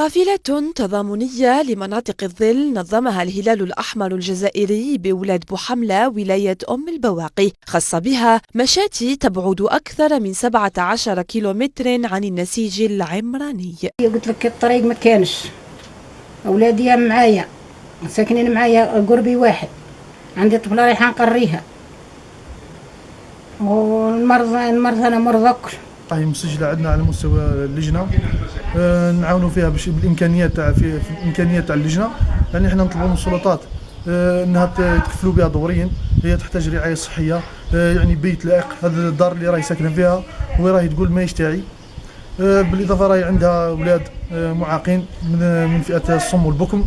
قافلة تضامنية لمناطق الظل نظمها الهلال الأحمر الجزائري بولاد بوحملة ولاية أم البواقي، خاصة بها مشاتي تبعد أكثر من 17 كيلومتر عن النسيج العمراني. قلت لك الطريق ما كانش، أولادي معايا ساكنين معايا قربي واحد، عندي طفلة رايحة نقريها، والمرضى أنا مرضى كل. هي مسجلة عندنا على مستوى اللجنة، نعاونوا فيها باش بالامكانيات تاع في الامكانيات تاع اللجنه، يعني احنا نطلبوا من السلطات انها تكفلوا بها دوريا. هي تحتاج رعايه صحيه، يعني بيت لائق. هذا الدار اللي راهي ساكنه فيها وراهي تقول ماهيش تاعي، بالاضافه راهي عندها اولاد معاقين من فئه الصم والبكم.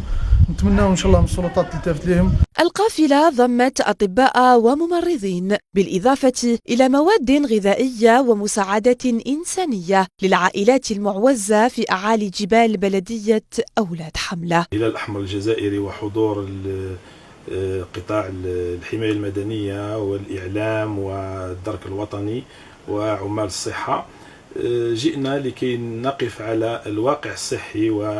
نتمنى ان شاء الله من السلطات تلتفت لهم. القافلة ضمت أطباء وممرضين بالإضافة إلى مواد غذائية ومساعدات إنسانية للعائلات المعوزة في أعالي جبال بلدية أولاد حملة. الهلال الأحمر الجزائري وحضور قطاع الحماية المدنية والإعلام والدرك الوطني وعمال الصحة، جئنا لكي نقف على الواقع الصحي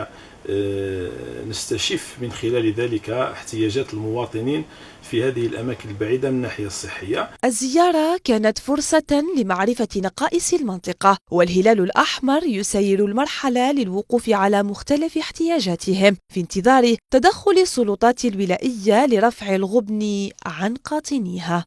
ونستشف من خلال ذلك احتياجات المواطنين في هذه الأماكن البعيدة من الناحية الصحية. الزيارة كانت فرصة لمعرفة نقائص المنطقة، والهلال الأحمر يسير المرحلة للوقوف على مختلف احتياجاتهم في انتظار تدخل السلطات الولائية لرفع الغبن عن قاطنيها.